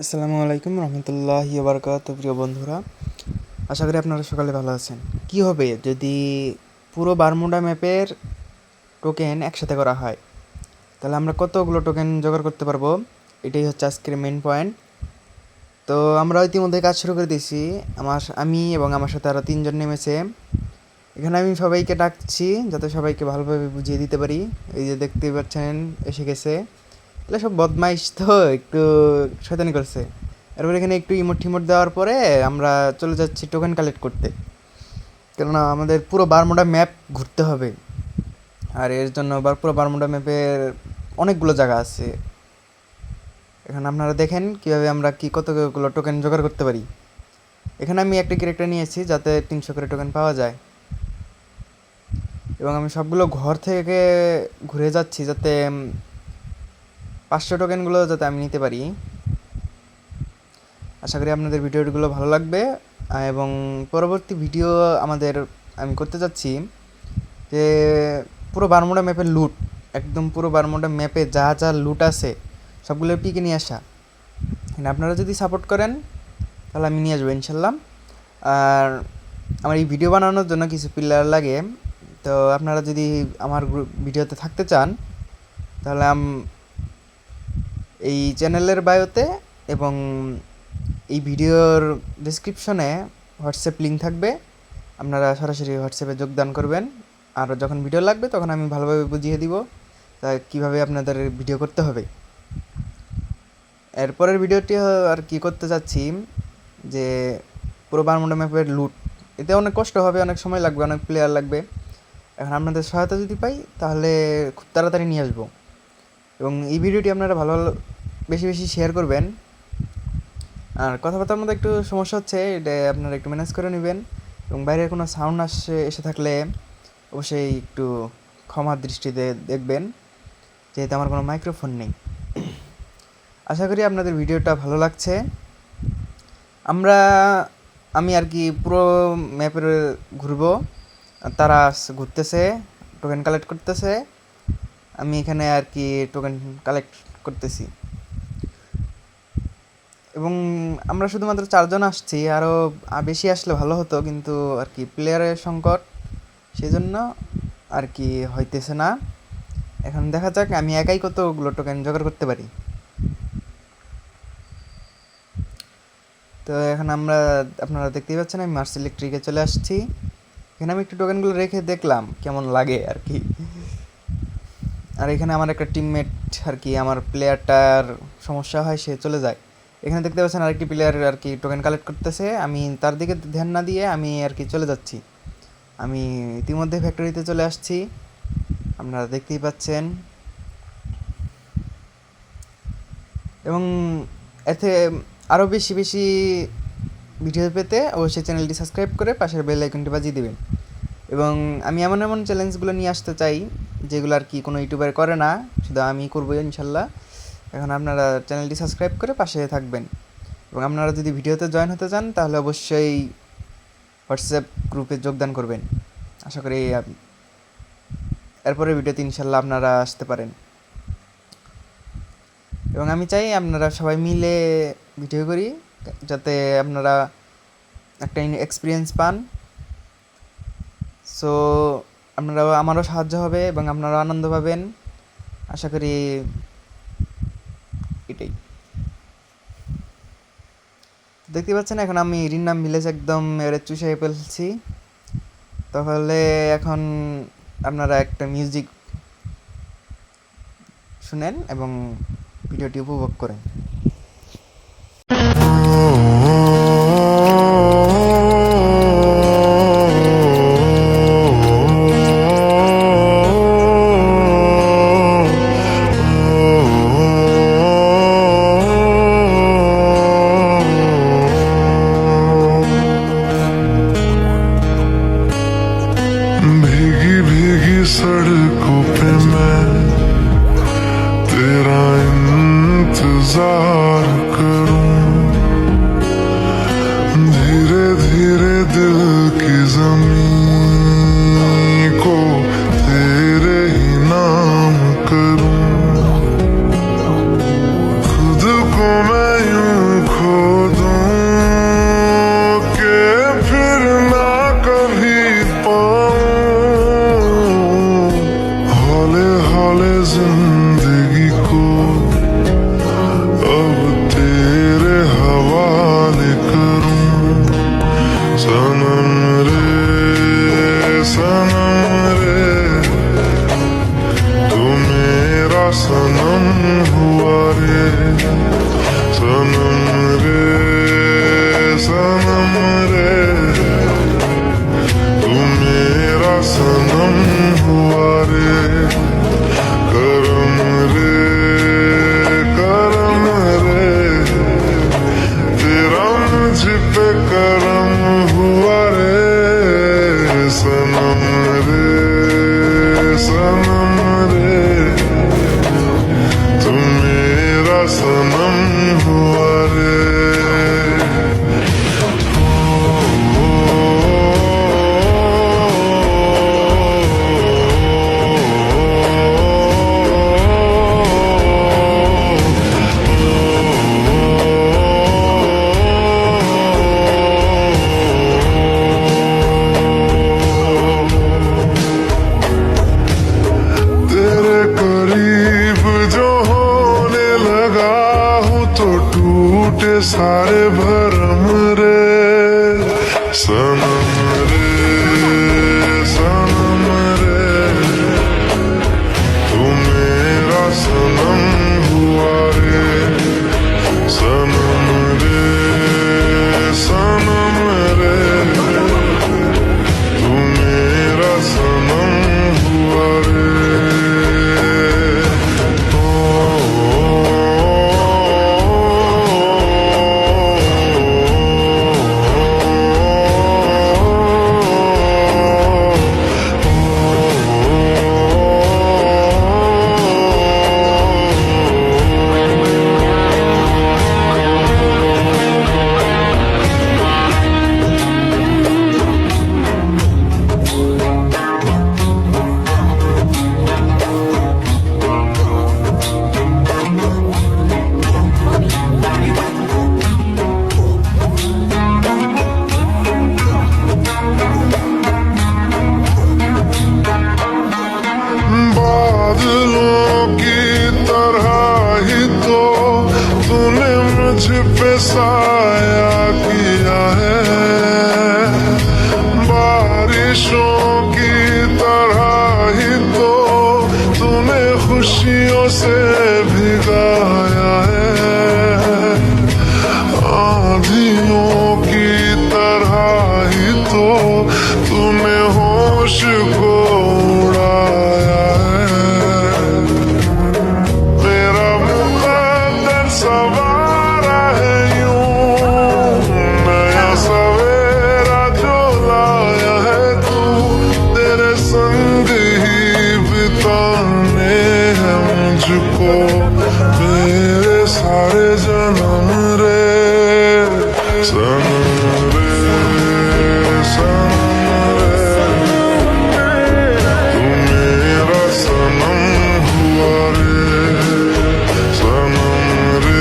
আসসালামু আলাইকুম রহমতুল্লাহি বারকাত। প্রিয় বন্ধুরা, আশা করি আপনারা সকালে ভালো আছেন। কি হবে যদি পুরো বারমুডা ম্যাপের টোকেন একসাথে করা হয়? তাহলে আমরা কতগুলো টোকেন জোগাড় করতে পারবো? এটাই হচ্ছে আজকের মেন পয়েন্ট। তো আমরা ইতিমধ্যে কাজ শুরু করে দিয়েছি। আমি এবং আমার সাথে আরও তিনজন নেমেছে। এখানে আমি সবাইকে ডাকছি যাতে সবাইকে ভালোভাবে বুঝিয়ে দিতে পারি। এই যে দেখতেই পাচ্ছেন এসে গেছে। এগুলো সব বদমাইশ, তো একটু শয়তানি করছে। এরপর এখানে একটু ইমোট টিমোট দেওয়ার পরে আমরা চলে যাচ্ছি টোকেন কালেক্ট করতে, কেননা আমাদের পুরো বারমুডা ম্যাপ ঘুরতে হবে। আর এর জন্য পুরো বারমুডা ম্যাপের অনেকগুলো জায়গা আছে। এখানে আপনারা দেখেন কীভাবে আমরা কতগুলো টোকেন জোগাড় করতে পারি। এখানে আমি একটা ক্যারেক্টার নিয়েছি যাতে 300 করে টোকেন পাওয়া যায়, এবং আমি সবগুলো ঘর থেকে ঘুরে যাচ্ছি যাতে 500 টোকেনগুলো যাতে আমি নিতে পারি। আশা করি আপনাদের ভিডিওগুলো ভালো লাগবে। এবং পরবর্তী ভিডিও আমি করতে যাচ্ছি যে পুরো বারমুডা ম্যাপের লুট, একদম পুরো বারমুডা ম্যাপে যা যা লুট আছে সবগুলো পিকে নিয়ে আসা। আপনারা যদি সাপোর্ট করেন তাহলে আমি নিয়ে আসবো ইনশাল্লাহ। আর আমার এই ভিডিও বানানোর জন্য কিছু পিলার লাগে, তো আপনারা যদি আমার ভিডিওতে থাকতে চান তাহলে এই চ্যানেলের বায়োতে এবং এই ভিডিওর ডিসক্রিপশনে হোয়াটসঅ্যাপ লিঙ্ক থাকবে। আপনারা সরাসরি হোয়াটসঅ্যাপে যোগদান করবেন, আর যখন ভিডিও লাগবে তখন আমি ভালোভাবে বুঝিয়ে দিব কীভাবে আপনাদের ভিডিও করতে হবে। এরপরের ভিডিওটি আর কি করতে চাচ্ছি যে পুরো বারমুডা ম্যাপের লুট। এতে অনেক কষ্ট হবে, অনেক সময় লাগবে, অনেক প্লেয়ার লাগবে। এখন আপনাদের সহায়তা যদি পাই তাহলে খুব তাড়াতাড়ি নিয়ে আসবো। এবং এই ভিডিওটি আপনারা ভালো বেশি বেশি শেয়ার করবেন। আর কথাবার্তার মধ্যে একটু সমস্যা হচ্ছে, এটা আপনারা একটু ম্যানেজ করে নেবেন। এবং বাইরের কোনো সাউন্ড এসে থাকলে অবশ্যই একটু ক্ষমার দৃষ্টিতে দেখবেন, যেহেতু আমার কোনো মাইক্রোফোন নেই। আশা করি আপনাদের ভিডিওটা ভালো লাগছে। আমি আর কি পুরো ম্যাপের ঘুরবো, তারা ঘুরতেছে, টোকেন কালেক্ট করতেছে, আমি এখানে আর কি টোকেন কালেক্ট করতেছি। এবং আমরা শুধুমাত্র 4 জন আসছি, আরও বেশি আসলে ভালো হতো, কিন্তু আর কি প্লেয়ারের সংকট, সেজন্য আর কি হইতেছে না। এখন দেখা যাক আমি একাই কতগুলো টোকেন জোগাড় করতে পারি। তো এখন আপনারা দেখতেই পাচ্ছেন আমি মার্স ইলেকট্রিকে চলে আসছি। এখানে আমি একটু টোকেনগুলো রেখে দেখলাম কেমন লাগে আর কি। আর এখানে আমার একটা টিমমেট আর কি, আমার প্লেয়ারটার সমস্যা হয়, সে চলে যায়। এখানে দেখতে পাচ্ছেন আরেকটি প্লেয়ার আর কি টোকেন কালেক্ট করতেছে, আমি তার দিকে ধ্যান না দিয়ে আমি আর কি চলে যাচ্ছি। আমি ইতিমধ্যে ফ্যাক্টরিতে চলে আসছি, আপনারা দেখতেই পাচ্ছেন। এবং এতে আরও বেশি বেশি ভিডিও পেতে অবশ্যই চ্যানেলটি সাবস্ক্রাইব করে পাশের বেল আইকনটি বাজিয়ে দেবেন। এবং আমি এমন এমন চ্যালেঞ্জগুলো নিয়ে আসতে চাই যেগুলো আর কি কোনো ইউটিউবার করে না, শুধু আমি করবো ইনশাল্লাহ। এখন আপনারা চ্যানেলটি সাবস্ক্রাইব করে পাশে থাকবেন। এবং আপনারা যদি ভিডিওতে জয়েন হতে চান তাহলে অবশ্যই হোয়াটসঅ্যাপ গ্রুপে যোগদান করবেন। আশা করি এরপরে ভিডিওতে ইনশাল্লাহ আপনারা আসতে পারেন। এবং আমি চাই আপনারা সবাই মিলে ভিডিও করি, যাতে আপনারা একটা এক্সপিরিয়েন্স পান। সো আমারও সাহায্য হবে এবং আপনারাও আনন্দ পাবেন, আশা করি এটাই। দেখতে পাচ্ছেন এখন আমি রিন্নাম ভিলেজ একদম চুষে ফেলছি। তাহলে এখন আপনারা একটা মিউজিক শুনেন এবং ভিডিওটি উপভোগ করেন। भीगी भीगी सड़कों पे मैं तेरा इंतजार टूटे सारे भरम रे सनम रे सनम रे तू मेरा सनम हुआ रे सनम रे सनम रे तू मेरा सनम हुआ रे बादलों की तरह ही तो तूने मुझ पे साया किया है बारिशों की तरह ही तो तूने खुशियों से भिगाया है आंधियों की तरह ही तो तूने होश को उड़ाया है मेरा मुकद्दर सवारा है यूं नया सवेरा जो लाया है तू तेरे संग ही बिताने हैं मुझको मेरे सारे जन्म रे सनम रे सनम रे तू मेरा सनम हुआ रे सनम रे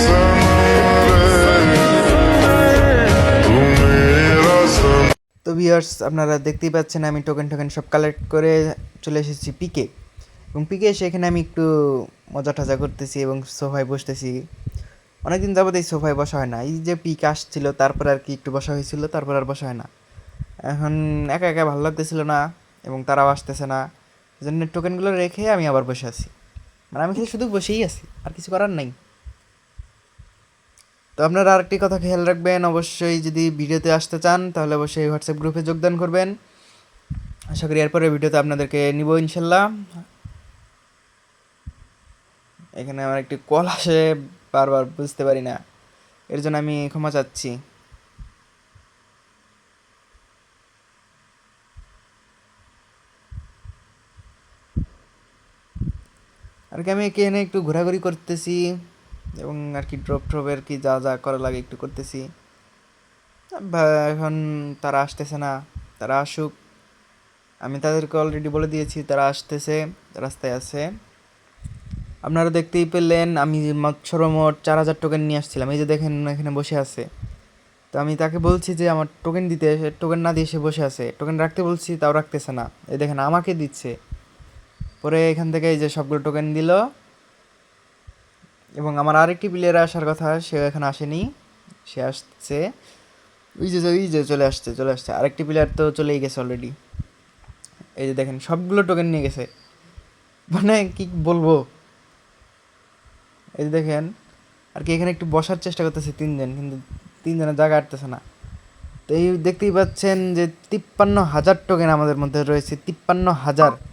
सनम रे तू मेरा सनम তো ভিউয়ার্স আপনারা দেখতেই পাচ্ছেন আমি টোকেন সব কালেক্ট করে চলে এসেছি পিকে এবং পিকে এসে এখানে আমি একটু মজা টাজা করতেছি এবং সোফায় বসতেছি অনেকদিন যাবত এই সোফায় বসা হয় না এই যে পিক আসছিল তারপর আর কি একটু বসা হয়েছিল তারপর আর বসা হয় না এখন একা একা ভালো লাগতেছিল না এবং তারাও আসতেছে না এই জন্য টোকেনগুলো রেখে আমি আবার বসে আছি মানে আমি খালি শুধু বসেই আছি আর কিছু করার নাই তো আপনারা আরেকটি কথা খেয়াল রাখবেন অবশ্যই যদি ভিডিওতে আসতে চান তাহলে অবশ্যই হোয়াটসঅ্যাপ গ্রুপে যোগদান করবেন আশা করি এরপরে ভিডিওতে আপনাদেরকে নিব ইনশাল্লাহ এখানে আমার একটি কল আসে বারবার বুঝতে পারি না এর জন্য আমি ক্ষমা চাচ্ছি আর কি আমি এখানে একটু ঘোরাঘুরি করতেছি এবং আর কি ড্রপের কি যা যা করা লাগে একটু করতেছি এখন তারা আসতেছে না তারা আসুক আমি তাদেরকে অলরেডি বলে দিয়েছি তারা আসতেছে রাস্তায় আছে আপনারা দেখতেই পেলেন আমি সর্বমোট 4000 টোকেন নিয়ে আসছিলাম এই যে দেখেন এখানে বসে আছে তো আমি তাকে বলছি যে আমার টোকেন দিতে টোকেন না দিয়ে সে বসে আছে টোকেন রাখতে বলছি তাও রাখতেছে না এই দেখেন আমাকে দিচ্ছে পরে এখান থেকে এই যে সবগুলো টোকেন দিল এবং আমার আরেকটি প্লেয়ার আসার কথা সে এখন আসেনি সে আসছে ওই যে চলে আসছে আরেকটি প্লেয়ার তো চলেই গেছে অলরেডি এই যে দেখেন সবগুলো টোকেন নিয়ে গেছে মানে কি বলবো এই যে দেখেন আর কি এখানে একটু বসার চেষ্টা করতেছে তিনজন কিন্তু তিনজনের জায়গা আটতেছে না তো এই দেখতেই পাচ্ছেন যে 53,000 টোকেন আমাদের মধ্যে রয়েছে 53,000